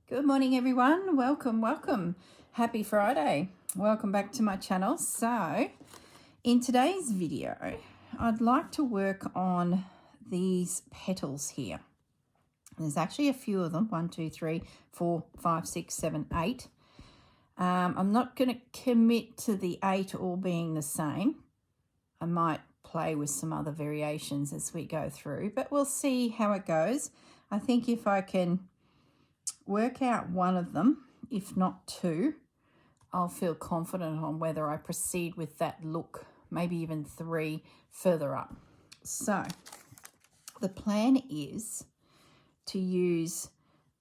Good morning, everyone. Welcome. Happy Friday. Welcome back to my channel. So, in today's video, I'd like to work on these petals here. There's actually a few of them. 1, 2, 3, 4, 5, 6, 7, 8. I'm not going to commit to the 8 all being the same. I might play with some other variations as we go through, but we'll see how it goes. I think if I can work out one of them, if not two, I'll feel confident on whether I proceed with that look, maybe even 3 further up. So the plan is to use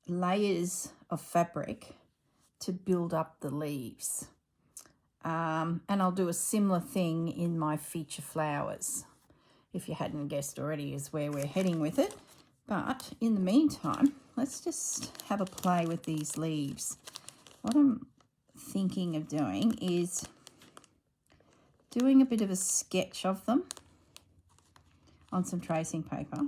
layers of fabric to build up the leaves. And I'll do a similar thing in my feature flowers. If you hadn't guessed already, is where we're heading with it. But in the meantime, let's just have a play with these leaves. What I'm thinking of doing is doing a bit of a sketch of them on some tracing paper,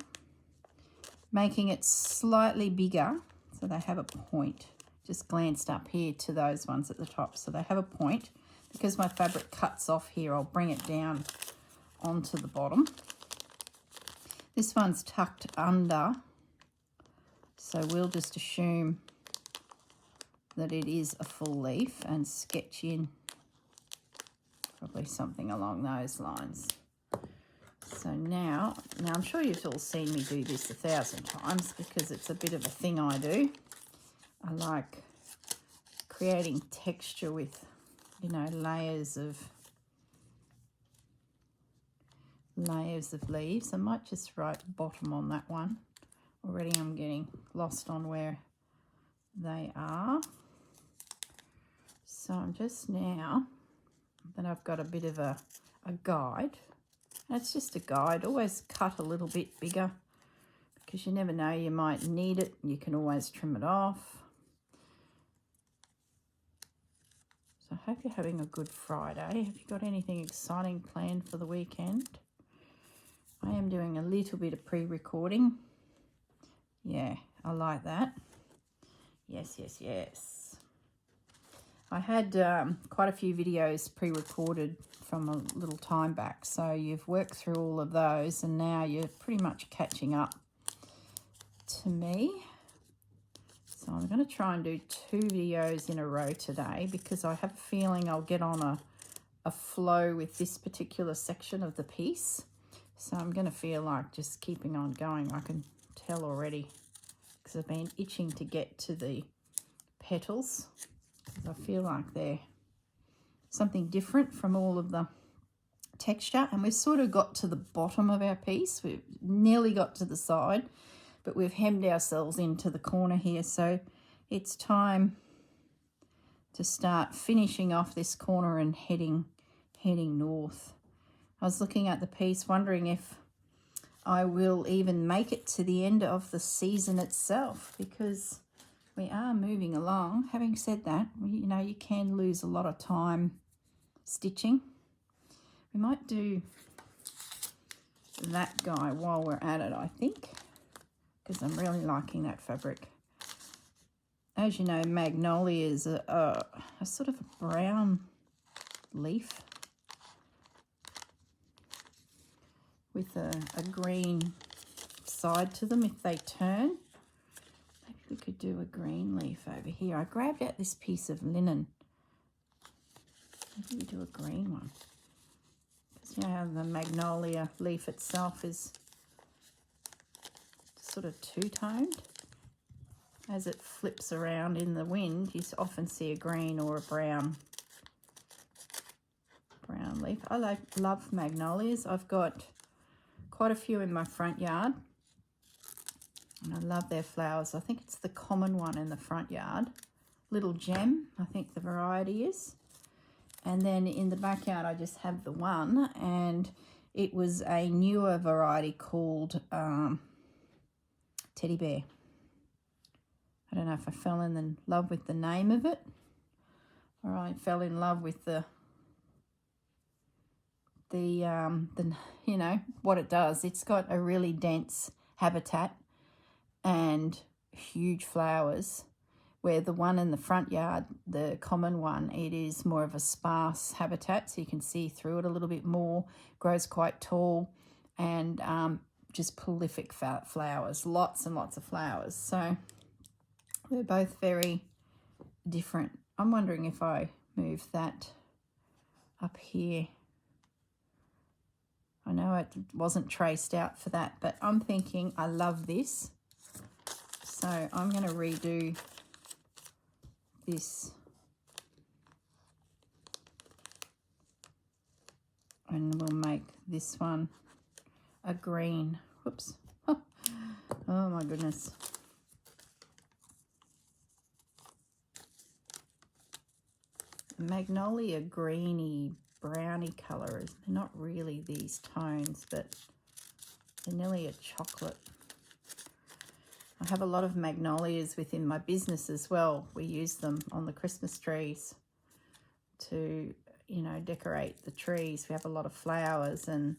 making it slightly bigger so they have a point. Just glanced up here to those ones at the top, so they have a point. Because my fabric cuts off here, I'll bring it down onto the bottom. This one's tucked under, so we'll just assume that it is a full leaf and sketch in probably something along those lines. So now I'm sure you've all seen me do this 1,000 times because it's a bit of a thing I do. I like creating texture with, layers of leaves. I might just write bottom on that one. Already I'm getting lost on where they are. So I'm just now that I've got a bit of a guide. It's just a guide. Always cut a little bit bigger because you never know, you might need it. You can always trim it off. So I hope you're having a good Friday. Have you got anything exciting planned for the weekend? I am doing a little bit of pre-recording. Yeah, I like that. Yes. I had quite a few videos pre-recorded from a little time back, so you've worked through all of those and now you're pretty much catching up to me. So I'm going to try and do 2 videos in a row today because I have a feeling I'll get on a flow with this particular section of the piece. So I'm going to feel like just keeping on going. I can tell already because I've been itching to get to the petals. I feel like they're something different from all of the texture. And we've sort of got to the bottom of our piece. We've nearly got to the side, but we've hemmed ourselves into the corner here. So it's time to start finishing off this corner and heading north. I was looking at the piece wondering if I will even make it to the end of the season itself because we are moving along. Having said that, you can lose a lot of time stitching. We might do that guy while we're at it, I think, because I'm really liking that fabric. As you know, magnolia is a sort of a brown leaf with a green side to them if they turn. Maybe we could do a green leaf over here. I grabbed out this piece of linen. Maybe we do a green one. Because you know how the magnolia leaf itself is sort of two-toned. As it flips around in the wind, you often see a green or a brown leaf. I love magnolias. I've got quite a few in my front yard and I love their flowers. I think it's the common one in the front yard, Little Gem, I think the variety is. And then in the backyard I just have the one, and it was a newer variety called Teddy Bear. I don't know if I fell in love with the name of it or I fell in love with the what it does. It's got a really dense habitat and huge flowers, where the one in the front yard, the common one, it is more of a sparse habitat, so you can see through it a little bit more, grows quite tall, and just prolific flowers, lots and lots of flowers. So they're both very different. I'm wondering if I move that up here. I know it wasn't traced out for that, but I'm thinking I love this. So I'm going to redo this. And we'll make this one a green. Whoops. Oh my goodness. Magnolia greeny browny colour. They're not really these tones, but they're nearly a chocolate. I have a lot of magnolias within my business as well. We use them on the Christmas trees to, you know, decorate the trees. We have a lot of flowers, and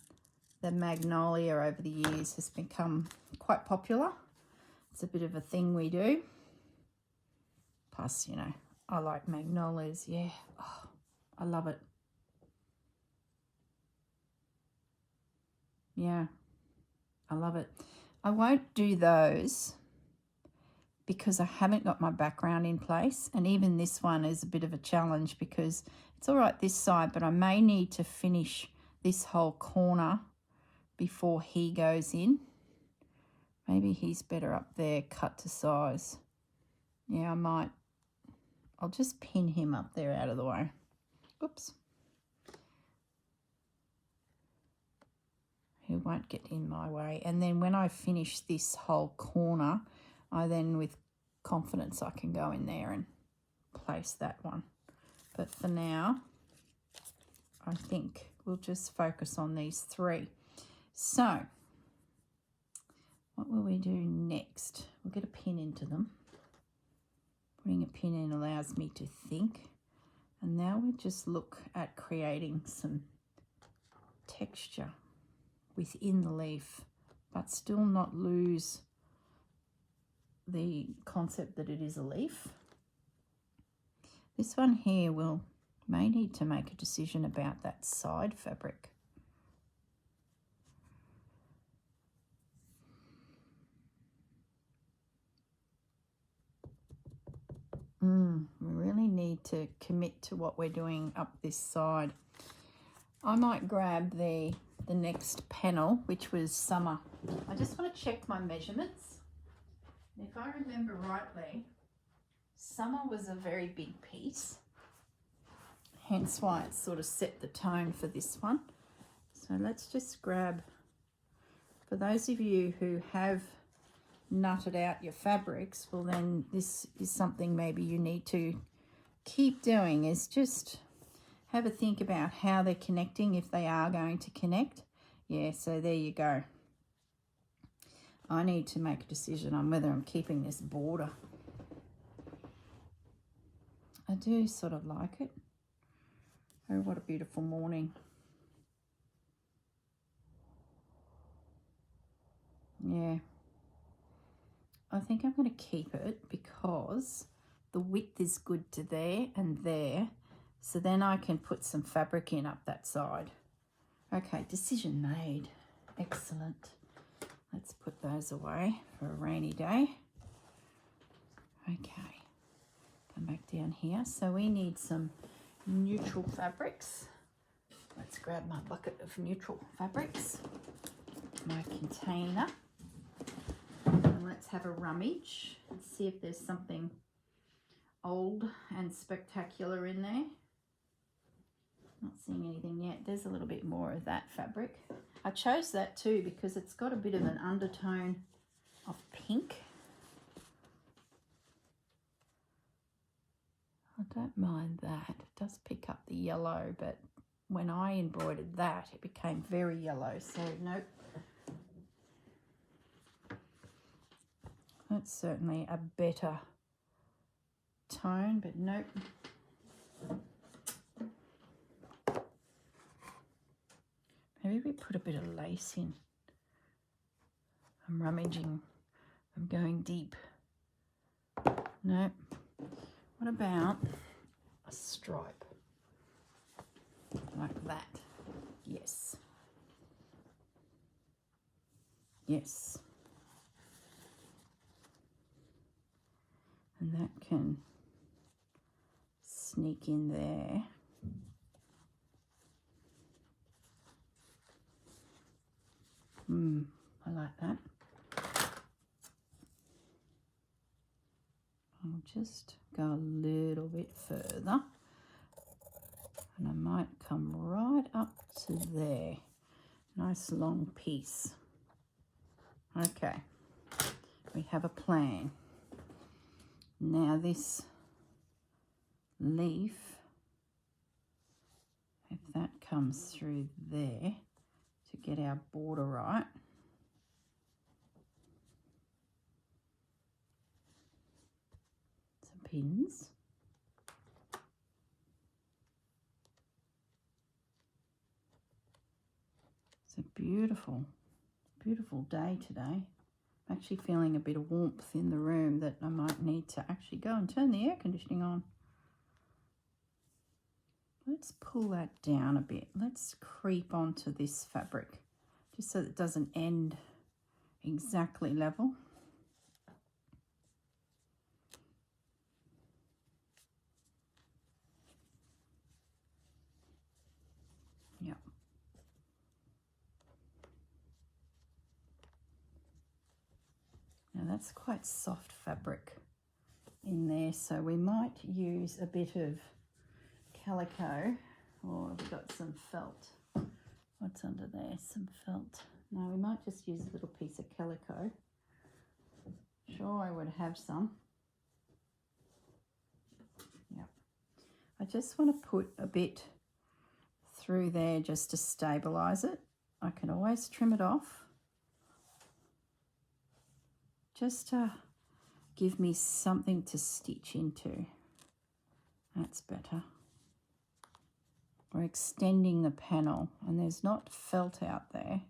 the magnolia over the years has become quite popular. It's a bit of a thing we do. Plus, you know, I like magnolias. Yeah, oh, I love it. Yeah, I love it. I won't do those because I haven't got my background in place, and even this one is a bit of a challenge because it's all right this side, but I may need to finish this whole corner before he goes in. Maybe he's better up there, cut to size. Yeah, I might. I'll just pin him up there out of the way. Oops. He won't get in my way. And then when I finish this whole corner, I then with confidence I can go in there and place that one. But for now, I think we'll just focus on these three. So what will we do next? We'll get a pin into them. Putting a pin in allows me to think. And now we just look at creating some texture within the leaf, but still not lose the concept that it is a leaf. This one here may need to make a decision about that side fabric. We really need to commit to what we're doing up this side. I might grab the next panel, which was summer. I just want to check my measurements. If I remember rightly, summer was a very big piece, hence why it sort of set the tone for this one. So let's just grab, for those of you who have nutted out your fabrics, well then this is something maybe you need to keep doing, is just have a think about how they're connecting, if they are going to connect. Yeah, so there you go. I need to make a decision on whether I'm keeping this border. I do sort of like it. Oh, what a beautiful morning. Yeah. I think I'm going to keep it because the width is good to there and there. So then I can put some fabric in up that side. Okay, decision made. Excellent. Let's put those away for a rainy day. Okay, come back down here. So we need some neutral fabrics. Let's grab my bucket of neutral fabrics, my container, and let's have a rummage and see if there's something old and spectacular in there. Not seeing anything yet. There's a little bit more of that fabric. I chose that too because it's got a bit of an undertone of pink. I don't mind that. It does pick up the yellow, but when I embroidered that, it became very yellow. So nope. That's certainly a better tone, but nope. Maybe we put a bit of lace in. I'm rummaging. I'm going deep. Nope. What about a stripe? Like that. Yes. Yes. And that can sneak in there. I like that. I'll just go a little bit further. And I might come right up to there. Nice long piece. Okay, we have a plan. Now this leaf, if that comes through there to get our border right, some pins. It's a beautiful, beautiful day today. I'm actually feeling a bit of warmth in the room that I might need to actually go and turn the air conditioning on. Let's pull that down a bit. Let's creep onto this fabric just so that it doesn't end exactly level. Yep. Now that's quite soft fabric in there, so we might use a bit of calico, or we've got some felt. What's under there? Some felt. No, we might just use a little piece of calico. Sure, I would have some. Yep. I just want to put a bit through there just to stabilise it. I can always trim it off, just to give me something to stitch into. That's better. We're extending the panel, and there's not felt out there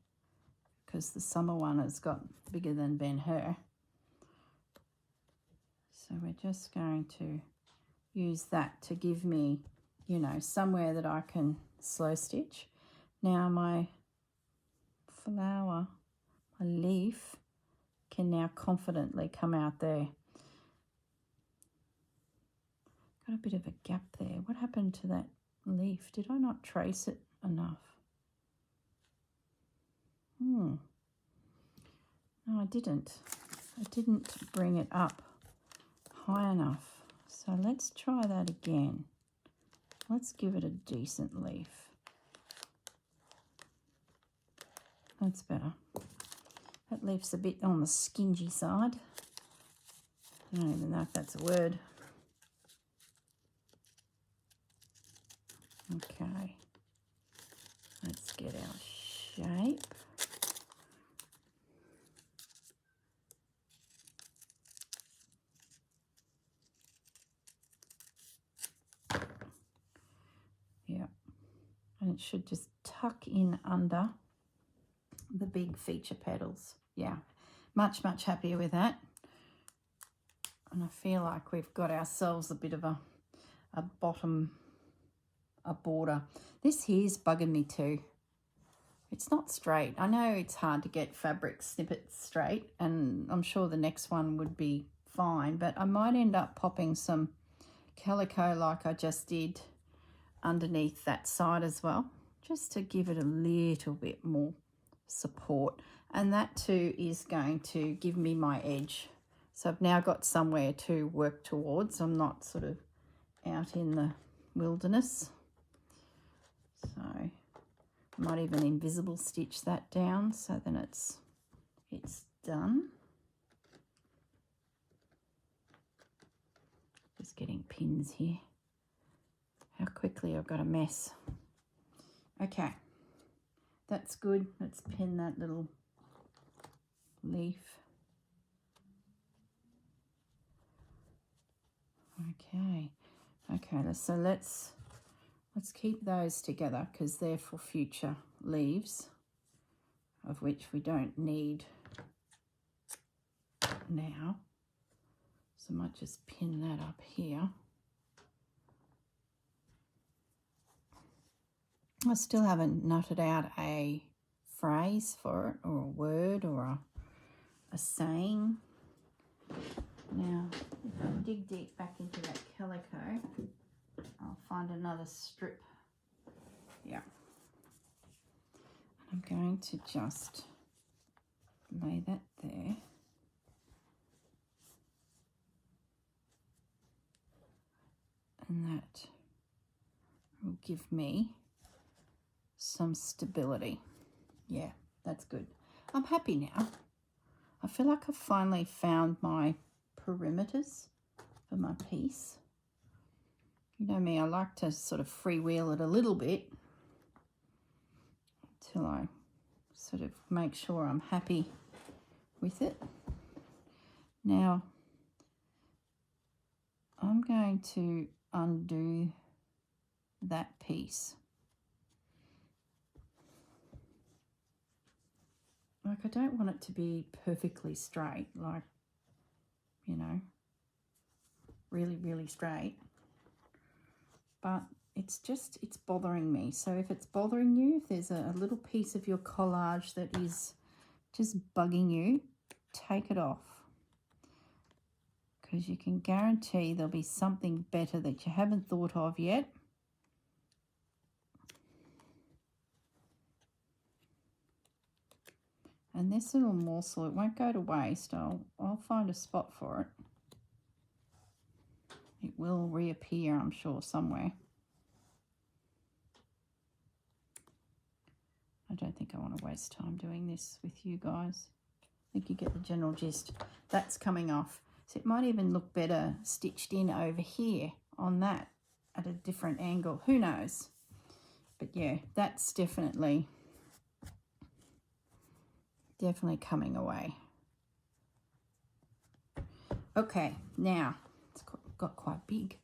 because the summer one has got bigger than Ben-Hur. So we're just going to use that to give me, you know, somewhere that I can slow stitch. Now my flower, my leaf, can now confidently come out there. Got a bit of a gap there. What happened to that leaf? Did I not trace it enough? No, I didn't. I didn't bring it up high enough. So let's try that again. Let's give it a decent leaf. That's better. That leaf's a bit on the skingy side. I don't even know if that's a word. Okay. Let's get our shape. Yeah. And it should just tuck in under the big feature petals. Yeah, much happier with that. And I feel like we've got ourselves a bit of a bottom, a border. This here's bugging me too. It's not straight. I know it's hard to get fabric snippets straight, and I'm sure the next one would be fine, but I might end up popping some calico like I just did underneath that side as well, just to give it a little bit more support. And that too is going to give me my edge. So I've now got somewhere to work towards. I'm not sort of out in the wilderness. So I might even invisible stitch that down so then it's done. Just getting pins here. How quickly I've got a mess. Okay, that's good. Let's pin that little leaf. Okay, so let's keep those together because they're for future leaves, of which we don't need now. So So I might just pin that up here. I still haven't knotted out a phrase for it, or a word, or a saying. Now, if I dig deep back into that calico, I'll find another strip. Yeah. I'm going to just lay that there. And that will give me some stability. Yeah, that's good. I'm happy now. I feel like I've finally found my perimeters for my piece. You know me, I like to sort of freewheel it a little bit till I sort of make sure I'm happy with it. Now, I'm going to undo that piece. Like, I don't want it to be perfectly straight, like, you know, really, really straight. But it's bothering me. So if it's bothering you, if there's a little piece of your collage that is just bugging you, take it off. Because you can guarantee there'll be something better that you haven't thought of yet. And this little morsel, it won't go to waste. I'll find a spot for it. It will reappear, I'm sure, somewhere. I don't think I want to waste time doing this with you guys. I think you get the general gist. That's coming off. So it might even look better stitched in over here on that at a different angle. Who knows? But yeah, that's definitely coming away. Okay, now it's got quite big.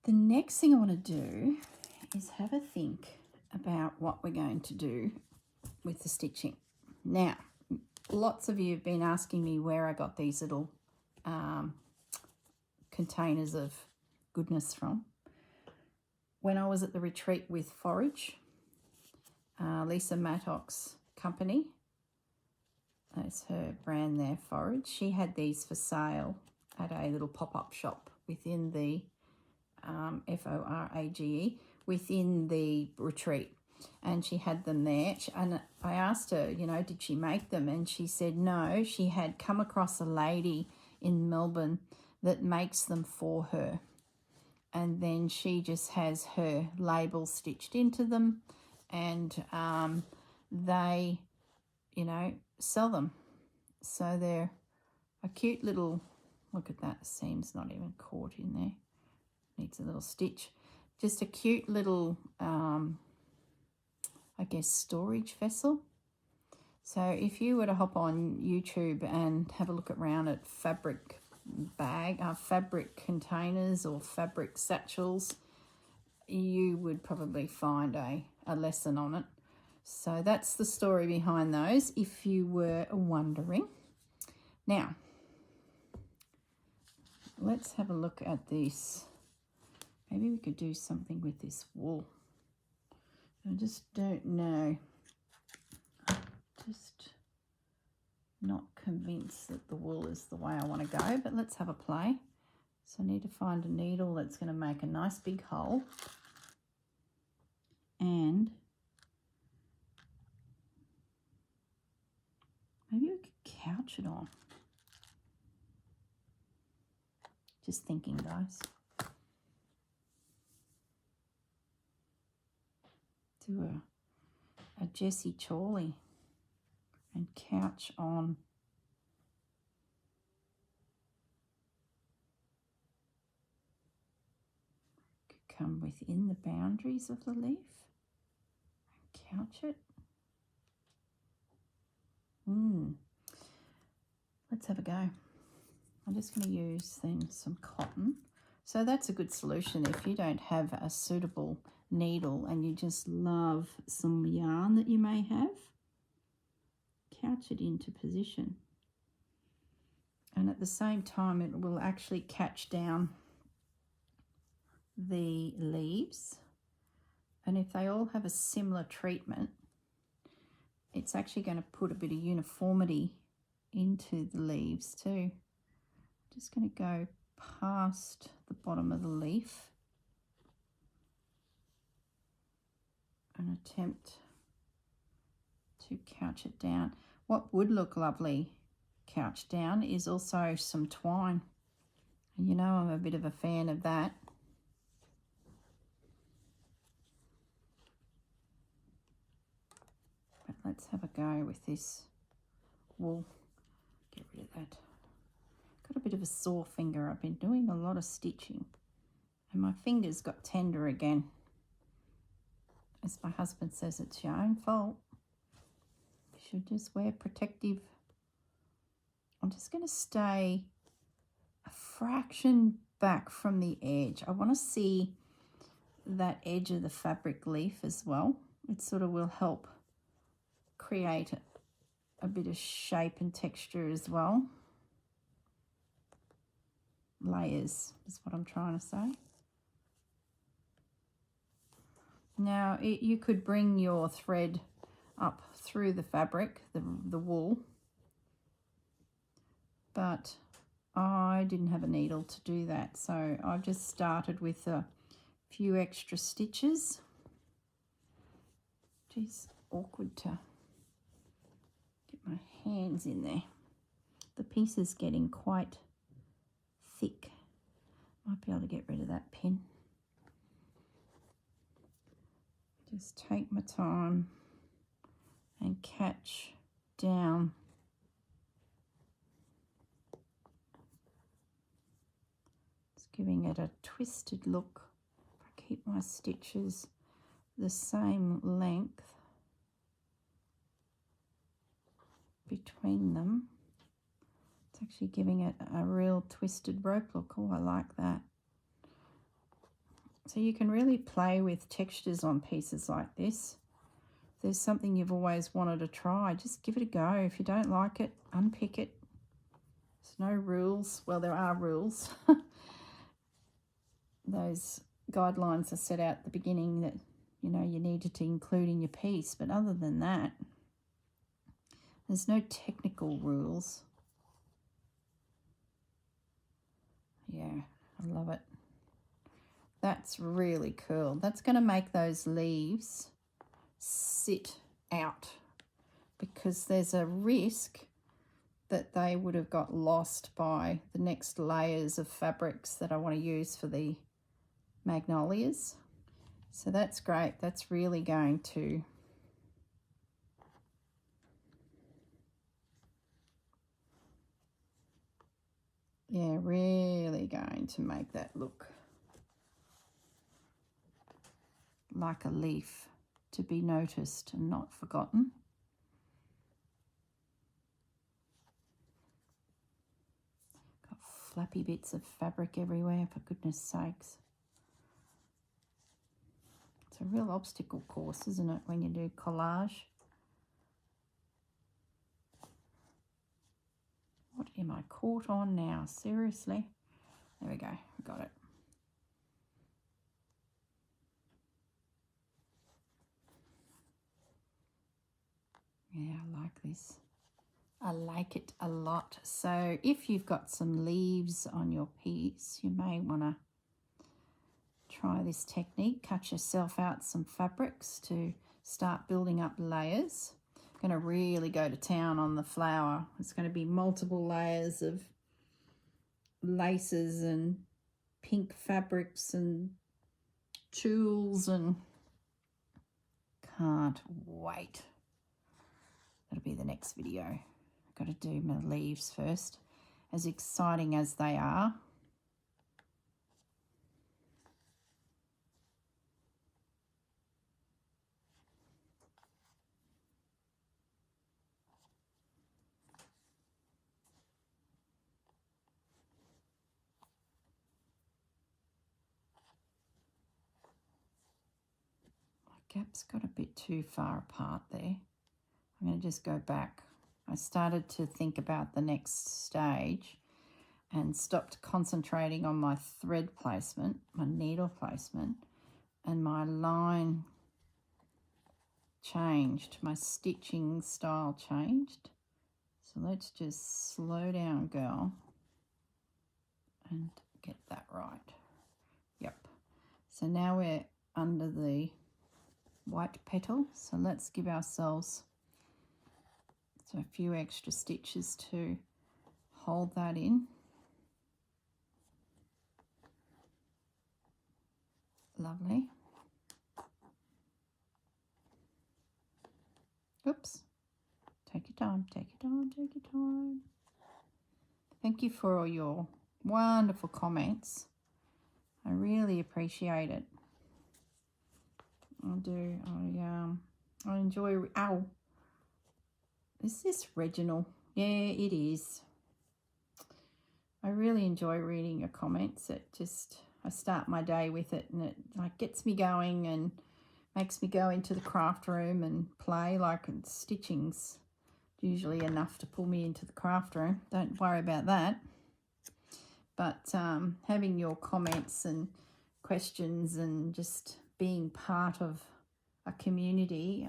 The next thing I want to do is have a think about what we're going to do with the stitching. Now, lots of you have been asking me where I got these little containers of goodness from. When I was at the retreat with Forage, Lisa Mattock's company, that's her brand there, Forage, she had these for sale at a little pop-up shop within the Forage, within the retreat. And she had them there. And I asked her, you know, did she make them? And she said no, she had come across a lady in Melbourne that makes them for her. And then she just has her label stitched into them, and they, you know, sell them. So they're a cute little, look at that, the seam's not even caught in there. Needs a little stitch. Just a cute little, I guess, storage vessel. So if you were to hop on YouTube and have a look around at fabric containers or fabric satchels, you would probably find a lesson on it. So that's the story behind those, if you were wondering. Now, let's have a look at this. Maybe we could do something with this wool. I just don't know. I'm just not convinced that the wool is the way I want to go, but let's have a play. So I need to find a needle that's going to make a nice big hole. And maybe we could couch it on. Just thinking, guys. Do a Jessie Chorley and couch on could come within the boundaries of the leaf and couch it. Let's have a go. I'm just going to use then some cotton. So that's a good solution if you don't have a suitable needle and you just love some yarn that you may have. Couch it into position. And at the same time it will actually catch down the leaves, and if they all have a similar treatment, it's actually going to put a bit of uniformity into the leaves too. Just going to go past the bottom of the leaf and attempt to couch it down. What would look lovely couched down is also some twine, and you know I'm a bit of a fan of that. But let's have a go with this wool. Get rid of that. Got a bit of a sore finger. I've been doing a lot of stitching and my fingers got tender again. As my husband says, it's your own fault. You should just wear protective. I'm just going to stay a fraction back from the edge. I want to see that edge of the fabric leaf as well. It sort of will help create a bit of shape and texture as well. Layers is what I'm trying to say. Now you could bring your thread up through the fabric, the wool, but I didn't have a needle to do that, so I've just started with a few extra stitches. Geez, awkward to get my hands in there. The piece is getting quite thick. Might be able to get rid of that pin. Just take my time and catch down. Just giving it a twisted look. If I keep my stitches the same length between them, it's actually giving it a real twisted rope look. Oh, I like that. So you can really play with textures on pieces like this. If there's something you've always wanted to try, just give it a go. If you don't like it, unpick it. There's no rules. Well, there are rules. Those guidelines are set out at the beginning that, you know, you needed to include in your piece. But other than that, there's no technical rules. Yeah, I love it. That's really cool. That's going to make those leaves sit out because there's a risk that they would have got lost by the next layers of fabrics that I want to use for the magnolias. So that's great. That's really going to really going to make that look like a leaf to be noticed and not forgotten. Got flappy bits of fabric everywhere, for goodness sakes. It's a real obstacle course, isn't it, when you do collage? What am I caught on now? Seriously? There we go. Got it. Yeah, I like this. I like it a lot. So if you've got some leaves on your piece, you may want to try this technique. Cut yourself out some fabrics to start building up layers. I'm going to really go to town on the flower. It's going to be multiple layers of laces and pink fabrics and tools, and can't wait. That'll be the next video. I've got to do my leaves first. As exciting as they are, my gap's got a bit too far apart there. I'm going to just go back. I started to think about the next stage, and stopped concentrating on my thread placement, my needle placement, and my line changed, my stitching style changed. So let's just slow down, girl, and get that right. Yep. So now we're under the white petal, so let's give ourselves a few extra stitches to hold that in. Lovely. Oops. Take your time, take your time, take your time. Thank you for all your wonderful comments. I really appreciate it. I do. I enjoy. Ow. Is this Reginald? Yeah, it is. I really enjoy reading your comments. I start my day with it, and it like gets me going and makes me go into the craft room and play. Like stitching's usually enough to pull me into the craft room. Don't worry about that. But having your comments and questions and just being part of a community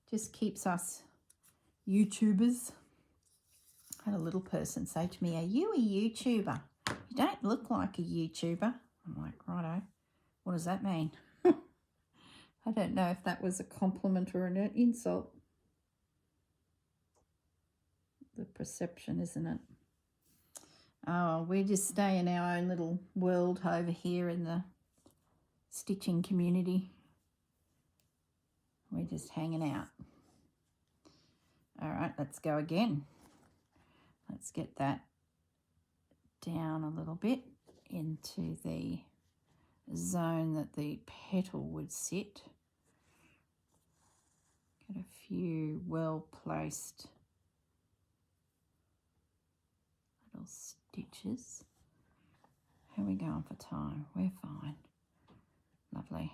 just keeps us YouTubers. I had a little person say to me, "Are you a YouTuber? You don't look like a YouTuber." I'm like, righto, what does that mean? I don't know if that was a compliment or an insult. The perception, isn't it? Oh, we just stay in our own little world over here in the stitching community. We're just hanging out. All right, let's go again. Let's get that down a little bit into the zone that the petal would sit. Get a few well-placed little stitches. How are we going for time? We're fine. Lovely.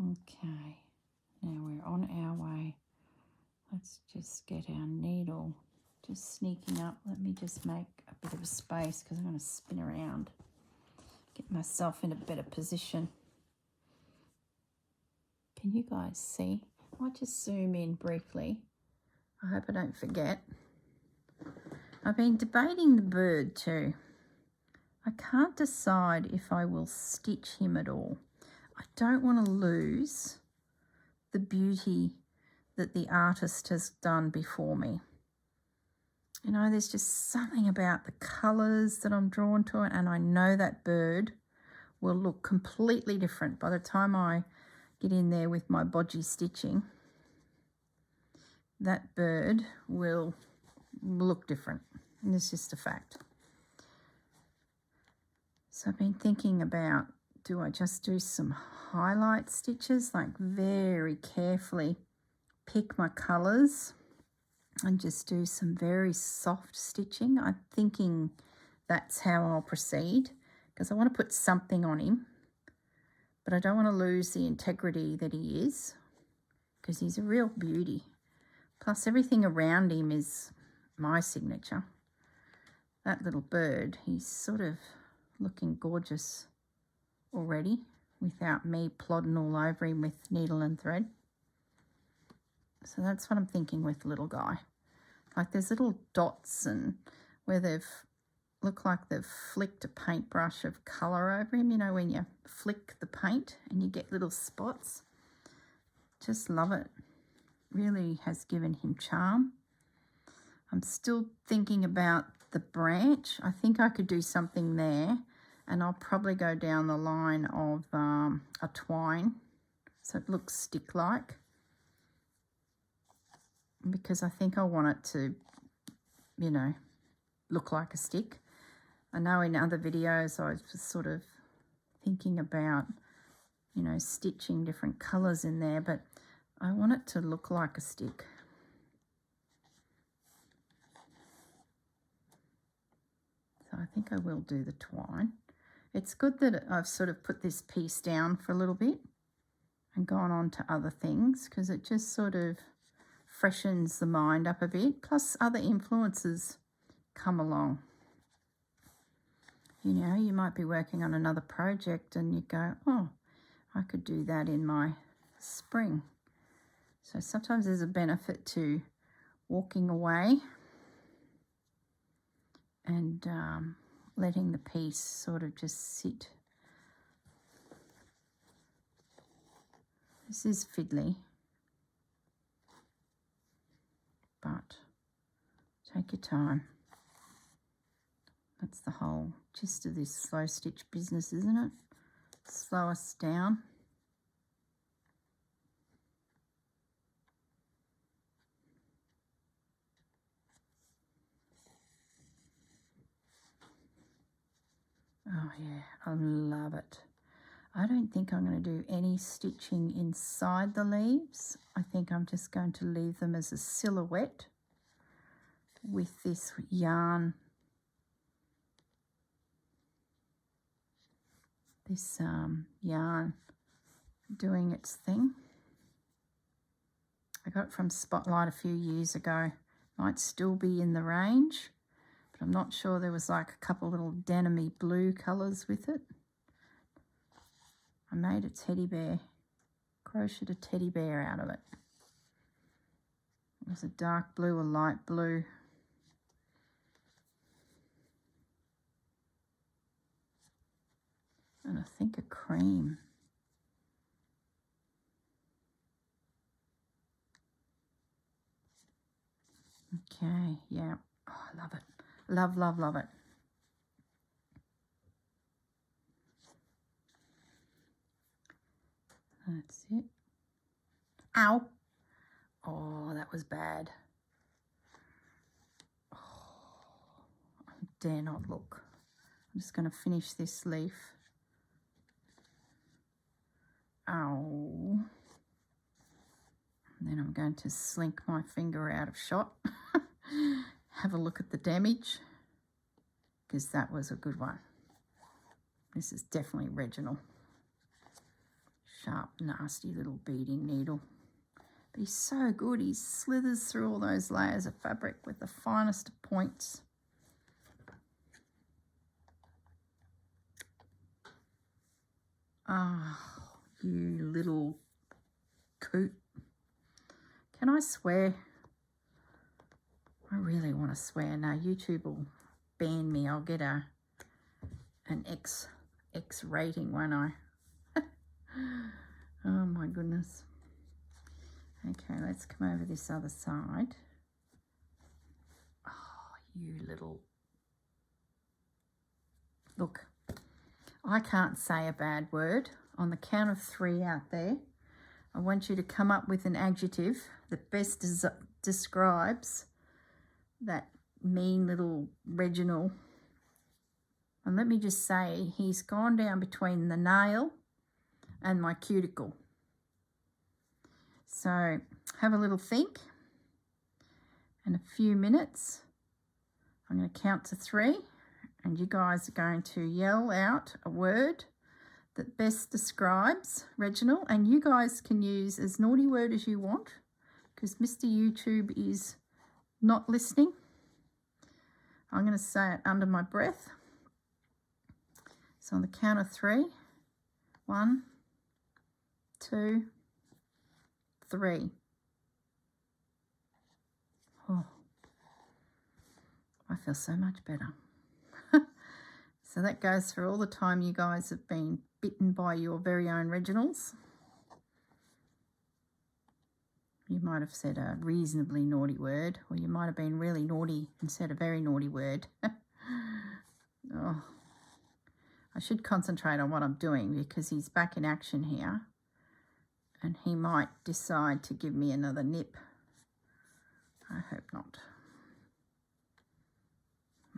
Okay, now we're on our way. Let's just get our needle just sneaking up. Let me just make a bit of a space because I'm going to spin around, get myself in a better position. Can you guys see? I'll just zoom in briefly. I hope I don't forget. I've been debating the bird too. I can't decide if I will stitch him at all. I don't want to lose the beauty that the artist has done before me. You know, there's just something about the colours that I'm drawn to, and I know that bird will look completely different by the time I get in there with my bodgy stitching. That bird will look different, and it's just a fact. So I've been thinking about, do I just do some highlight stitches, like very carefully pick my colours and just do some very soft stitching? I'm thinking that's how I'll proceed, because I want to put something on him, but I don't want to lose the integrity that he is, because he's a real beauty. Plus everything around him is my signature. That little bird, he's sort of looking gorgeous already without me plodding all over him with needle and thread. So that's what I'm thinking with little guy. Like there's little dots and where they've look like they've flicked a paintbrush of colour over him. You know, when you flick the paint and you get little spots. Just love it. Really has given him charm. I'm still thinking about the branch. I think I could do something there, and I'll probably go down the line of a twine so it looks stick-like, because I think I want it to, you know, look like a stick. I know in other videos I was sort of thinking about, you know, stitching different colours in there, but I want it to look like a stick. So I think I will do the twine. It's good that I've sort of put this piece down for a little bit, and gone on to other things, because it just sort of freshens the mind up a bit. Plus other influences come along. You know, you might be working on another project and you go, oh, I could do that in my spring. So sometimes there's a benefit to walking away and letting the piece sort of just sit. This is fiddly, but take your time. That's the whole gist of this slow stitch business, isn't it? Slow us down. Oh yeah, I love it. I don't think I'm going to do any stitching inside the leaves. I think I'm just going to leave them as a silhouette with this yarn. This yarn doing its thing. I got it from Spotlight a few years ago. Might still be in the range, but I'm not sure. There was like a couple little denim-y blue colours with it. I made a teddy bear, crocheted a teddy bear out of it. It was a dark blue, a light blue. And I think a cream. Okay, yeah. Oh, I love it. Love, love, love it. That's it. Ow. Oh, that was bad. Oh, I dare not look. I'm just going to finish this leaf. Ow. And then I'm going to slink my finger out of shot. Have a look at the damage, because that was a good one. This is definitely Reginald. Sharp, nasty little beading needle. But he's so good. He slithers through all those layers of fabric with the finest of points. Ah, oh, you little coot. Can I swear? I really want to swear. No, YouTube will ban me. I'll get an X rating, won't I? Oh my goodness. Okay, let's come over this other side. Oh, you little... Look, I can't say a bad word. On the count of 3 out there, I want you to come up with an adjective that best describes that mean little Reginald. And let me just say, he's gone down between the nail and my cuticle. So have a little think. In a few minutes, I'm going to count to 3, and you guys are going to yell out a word that best describes Reginald, and you guys can use as naughty word as you want, because Mr. YouTube is not listening. I'm going to say it under my breath. So on the count of 3, 1, 2, 3. Oh, I feel so much better. So that goes for all the time you guys have been bitten by your very own Reginalds. You might have said a reasonably naughty word, or you might have been really naughty and said a very naughty word. Oh, I should concentrate on what I'm doing, because he's back in action here and he might decide to give me another nip. I hope not.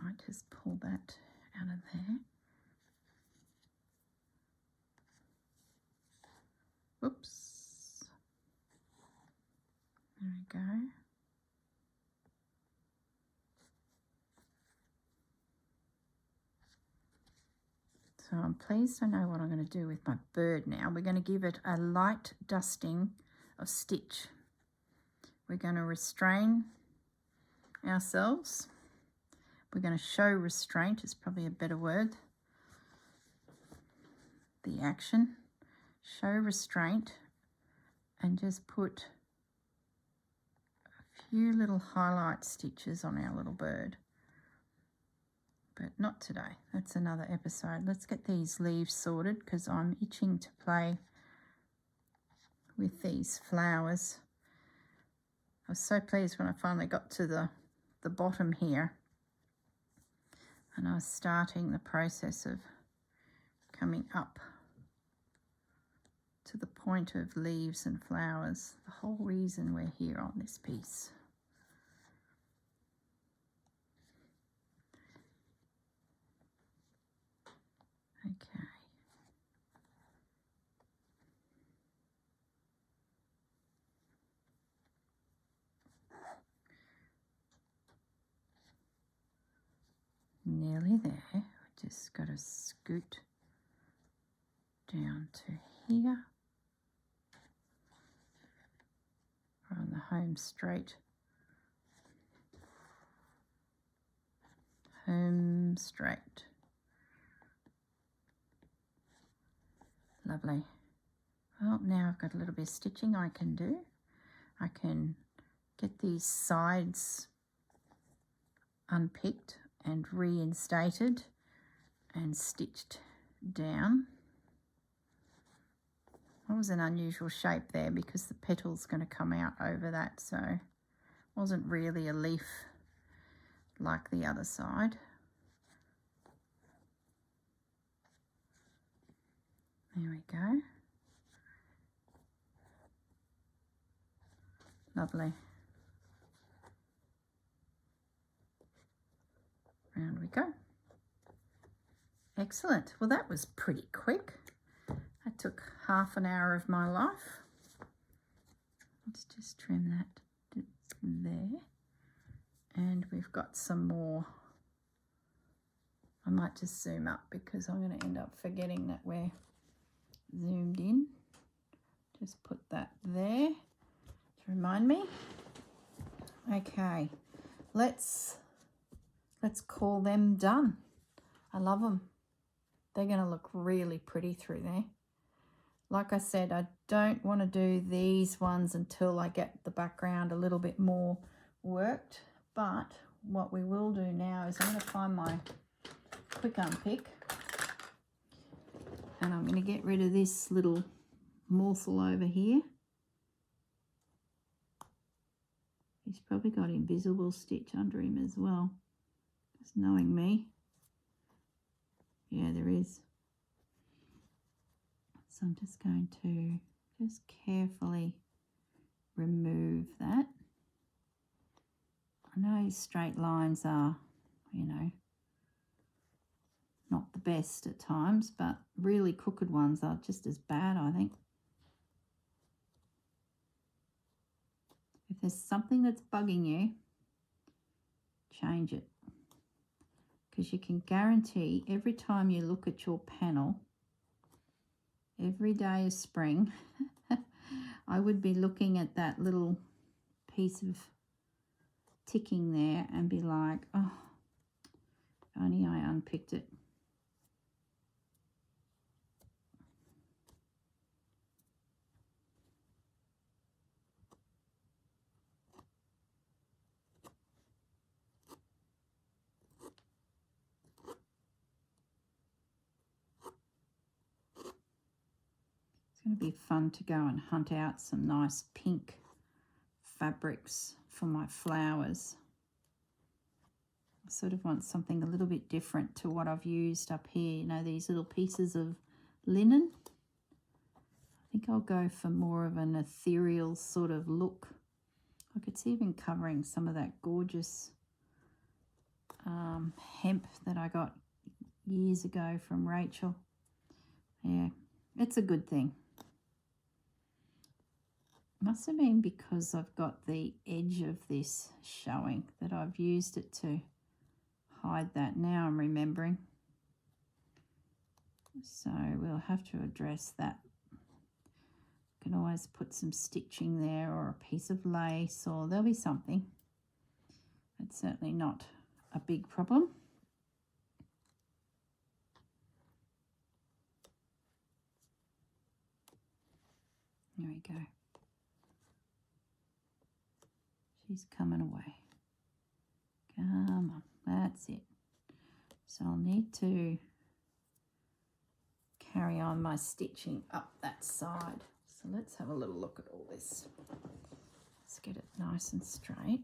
Might just pull that out of there. Oops. There we go. So I'm pleased I know what I'm going to do with my bird now. We're going to give it a light dusting of stitch. We're going to restrain ourselves. We're going to show restraint is probably a better word. The action, show restraint, and just put a few little highlight stitches on our little bird. But not today. That's another episode. Let's get these leaves sorted because I'm itching to play with these flowers. I was so pleased when I finally got to the bottom here and I was starting the process of coming up to the point of leaves and flowers. The whole reason we're here on this piece. Okay. Nearly there. We just got to scoot down to here. We're on the home straight. Home straight. Lovely. Well, now I've got a little bit of stitching I can do. I can get these sides unpicked and reinstated and stitched down. That was an unusual shape there because the petal's going to come out over that, so it wasn't really a leaf like the other side. There we go. Lovely. Round we go. Excellent. Well, that was pretty quick. That took half an hour of my life. Let's just trim that there. And we've got some more. I might just zoom up because I'm going to end up forgetting that we're zoomed in. Just put that there to remind me. Okay, let's call them done. I love them. They're going to look really pretty through there. Like I said, I don't want to do these ones until I get the background a little bit more worked. But what we will do now is I'm going to find my quick unpick. And I'm going to get rid of this little morsel over here. He's probably got invisible stitch under him as well. Just knowing me. Yeah, there is. So I'm just going to just carefully remove that. I know straight lines are, you know, not the best at times, but really crooked ones are just as bad, I think. If there's something that's bugging you, change it. Because you can guarantee every time you look at your panel, every day is spring, I would be looking at that little piece of ticking there and be like, oh, if only I unpicked it. It's going to be fun to go and hunt out some nice pink fabrics for my flowers. I sort of want something a little bit different to what I've used up here. You know, these little pieces of linen. I think I'll go for more of an ethereal sort of look. I could see even covering some of that gorgeous hemp that I got years ago from Rachel. Yeah, it's a good thing. Must have been because I've got the edge of this showing that I've used it to hide that. Now I'm remembering. So we'll have to address that. Can always put some stitching there or a piece of lace, or there'll be something. It's certainly not a big problem. There we go. She's coming away. Come on, that's it. So I'll need to carry on my stitching up that side. So let's have a little look at all this. Let's get it nice and straight.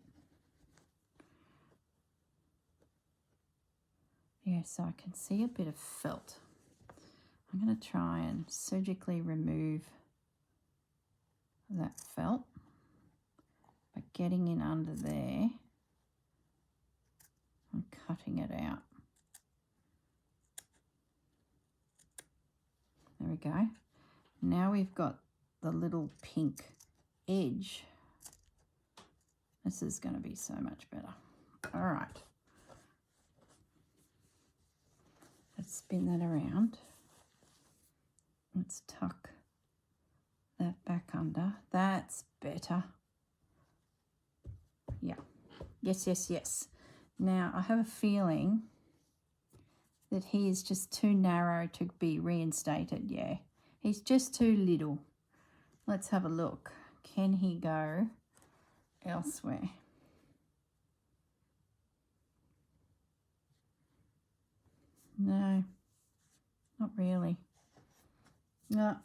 Yeah, so I can see a bit of felt. I'm going to try and surgically remove that felt by getting in under there and cutting it out. There we go. Now we've got the little pink edge. This is going to be so much better. All right. Let's spin that around. Let's tuck that back under. That's better. Yeah. Yes, yes, yes. Now, I have a feeling that he is just too narrow to be reinstated. Yeah, he's just too little. Let's have a look. Can he go elsewhere? No, not really. No,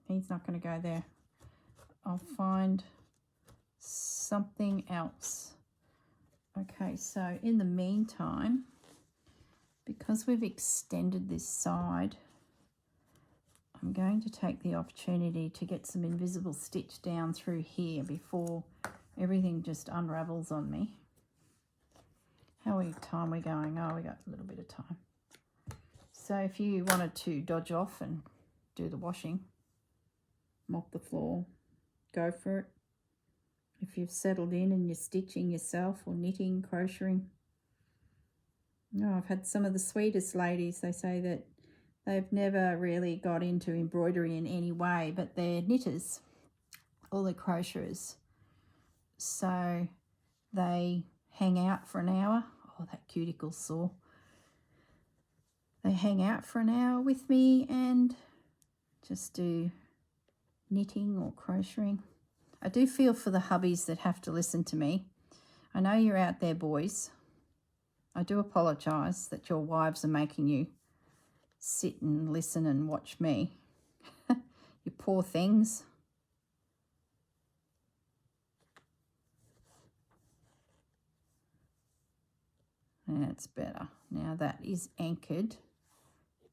he's not going to go there. I'll find something else. Okay, so in the meantime, because we've extended this side, I'm going to take the opportunity to get some invisible stitch down through here before everything just unravels on me. How are time we going? Oh, we got a little bit of time. So if you wanted to dodge off and do the washing, mop the floor, go for it. If you've settled in and you're stitching yourself or knitting, crocheting. No, I've had some of the sweetest ladies, they say that they've never really got into embroidery in any way, but they're knitters or they're crocheters. So they hang out for an hour. Oh, that cuticle's sore. They hang out for an hour with me and just do knitting or crocheting. I do feel for the hubbies that have to listen to me. I know you're out there, boys. I do apologise that your wives are making you sit and listen and watch me. You poor things. That's better. Now that is anchored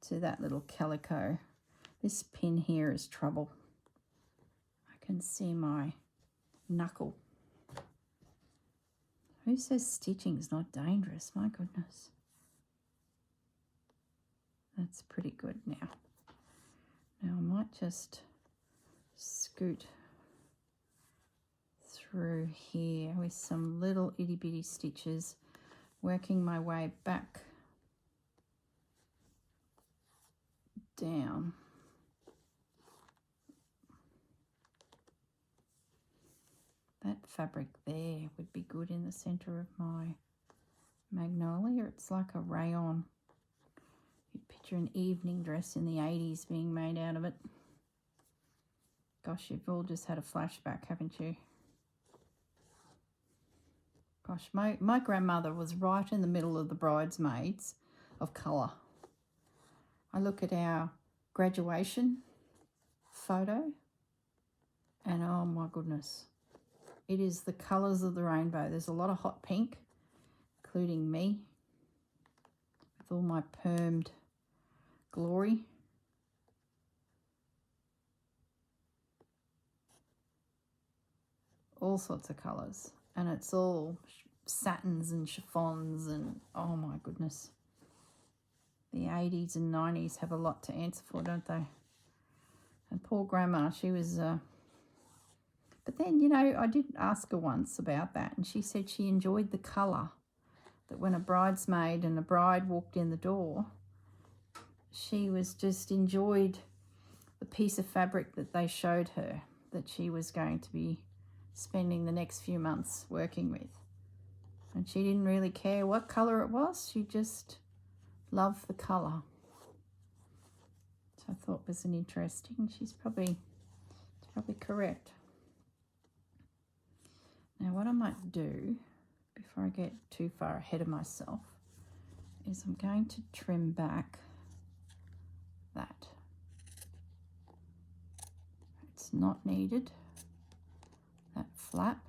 to that little calico. This pin here is trouble. I can see my knuckle. Who says stitching is not dangerous? My goodness. That's pretty good now. Now I might just scoot through here with some little itty bitty stitches, working my way back down. That fabric there would be good in the center of my magnolia. It's like a rayon. You'd picture an evening dress in the 80s being made out of it. Gosh, you've all just had a flashback, haven't you? Gosh, my grandmother was right in the middle of the bridesmaids of colour. I look at our graduation photo and oh my goodness, it is the colours of the rainbow. There's a lot of hot pink, including me, with all my permed glory. All sorts of colours. And it's all satins and chiffons and oh my goodness. The 80s and 90s have a lot to answer for, don't they? And poor grandma, she was... But then, you know, I did ask her once about that, and she said she enjoyed the colour, that when a bridesmaid and a bride walked in the door, she was just enjoyed the piece of fabric that they showed her that she was going to be spending the next few months working with. And she didn't really care what colour it was, she just loved the colour. So I thought was an interesting, it's probably correct. Now what I might do, before I get too far ahead of myself, is I'm going to trim back that. It's not needed, that flap.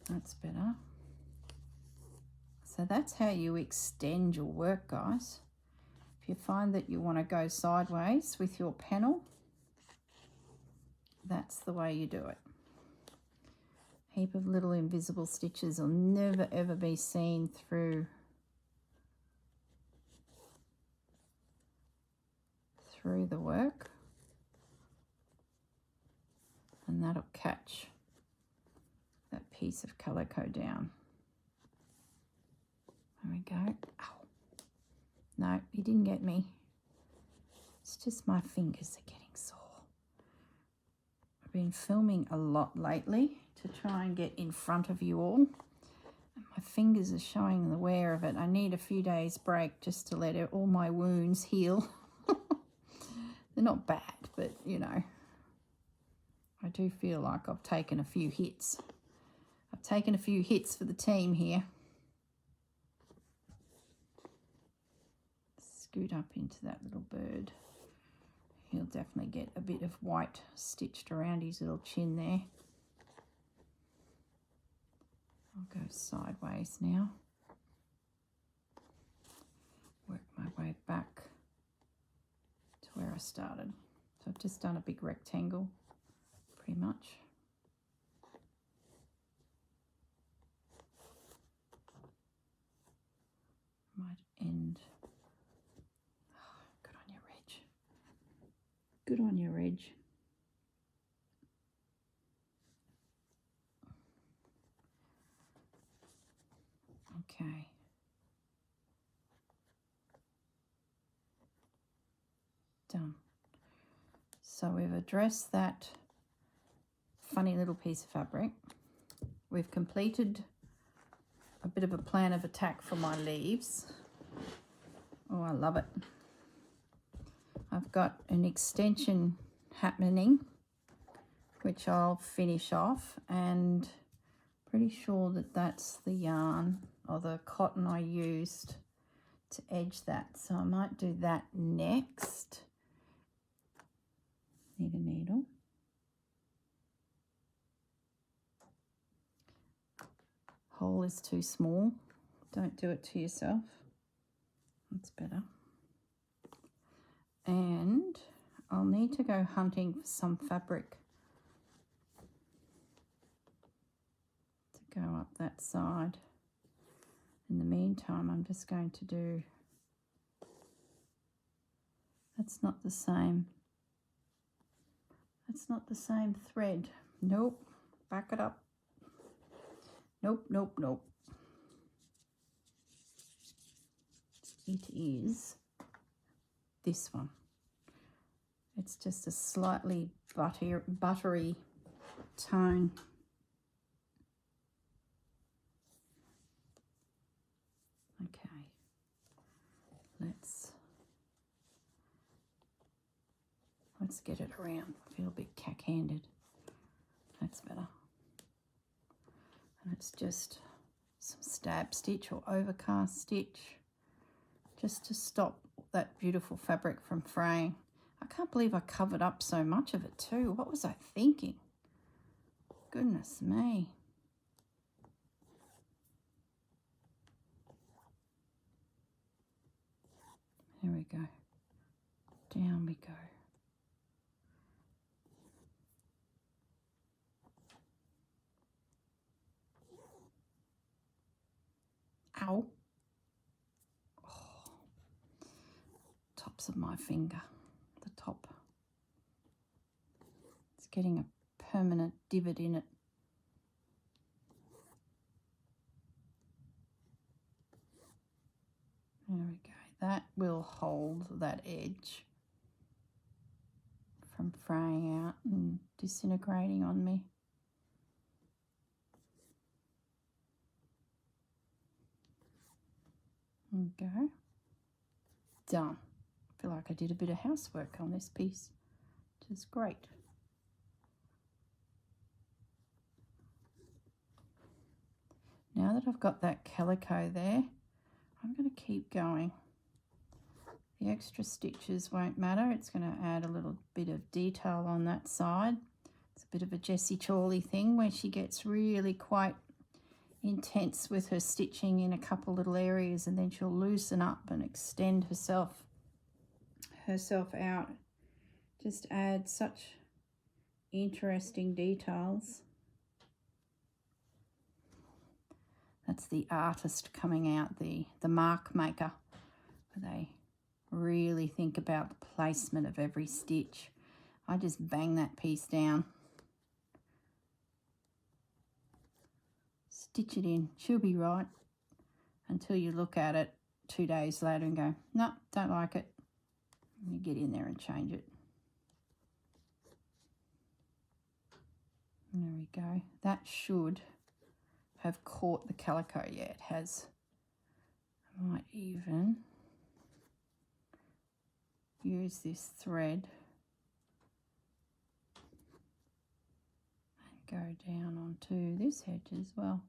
That's better. So that's how you extend your work, guys. If you find that you want to go sideways with your panel, that's the way you do it. Heap of little invisible stitches will never ever be seen through the work, and that'll catch that piece of calico down. There we go. Ow. No, he didn't get me. It's just my fingers are getting sore. I've been filming a lot lately to try and get in front of you all. And my fingers are showing the wear of it. I need a few days break just to let all my wounds heal. They're not bad, but you know, I do feel like I've taken a few hits. I've taken a few hits for the team here. Scoot up into that little bird. He'll definitely get a bit of white stitched around his little chin there. I'll go sideways now. Work my way back to where I started. So I've just done a big rectangle, pretty much. Might end. Oh, good on your edge. Good on your edge. Okay. Done. So we've addressed that funny little piece of fabric. We've completed a bit of a plan of attack for my leaves. Oh, I love it. I've got an extension happening, which I'll finish off, and pretty sure that that's the yarn or the cotton I used to edge that. So I might do that next. Need a needle. Hole is too small. Don't do it to yourself. That's better. And I'll need to go hunting for some fabric to go up that side. In the meantime, I'm just going to do, that's not the same. That's not the same thread. Nope. Back it up. Nope, nope, nope. It is this one. It's just a slightly buttery tone. Okay. Let's get it around. I feel a bit cack-handed. That's better. And it's just some stab stitch or overcast stitch just to stop that beautiful fabric from fraying. I can't believe I covered up so much of it too. What was I thinking? Goodness me. There we go. Down we go. Ow. Oh. Tops of my finger, the top. It's getting a permanent divot in it. There we go. That will hold that edge from fraying out and disintegrating on me. There we go. Done. I feel like I did a bit of housework on this piece, which is great. Now that I've got that calico there, I'm going to keep going. The extra stitches won't matter. It's going to add a little bit of detail on that side. It's a bit of a Jessie Chorley thing where she gets really quite intense with her stitching in a couple little areas, and then she'll loosen up and extend herself out. Just add such interesting details. That's the artist coming out, the mark maker. They really think about the placement of every stitch. I just bang that piece down. Stitch it in. She'll be right until you look at it 2 days later and go, no, don't like it. You get in there and change it. There we go. That should have caught the calico. Yeah, it has. I might even use this thread and go down onto this edge as well.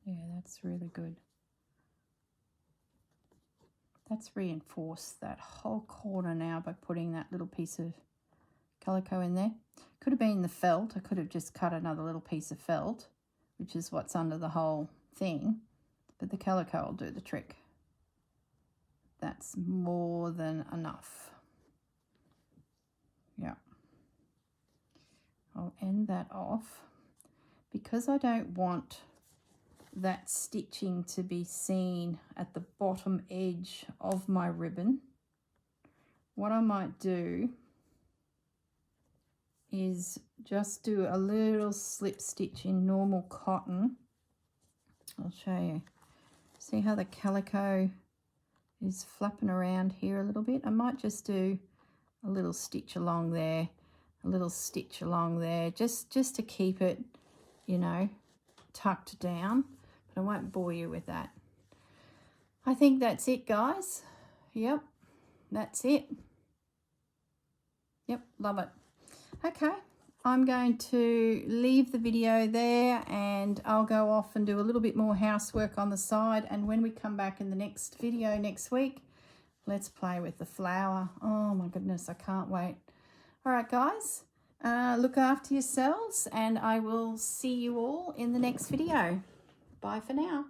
Yeah, that's really good. That's reinforced that whole corner now by putting that little piece of calico in there. Could have been the felt. I could have just cut another little piece of felt, which is what's under the whole thing, but the calico will do the trick. That's more than enough. Yeah. I'll end that off because I don't want that stitching to be seen at the bottom edge of my ribbon. What I might do is just do a little slip stitch in normal cotton. I'll show you. See how the calico is flapping around here a little bit? I might just do a little stitch along there, a little stitch along there, just to keep it, you know, tucked down. But I won't bore you with that. I think that's it, guys. Yep, that's it. Yep, love it. Okay, I'm going to leave the video there and I'll go off and do a little bit more housework on the side, and when we come back in the next video next week, let's play with the flower. Oh my goodness, I can't wait. All right, guys, look after yourselves and I will see you all in the next video. Bye for now.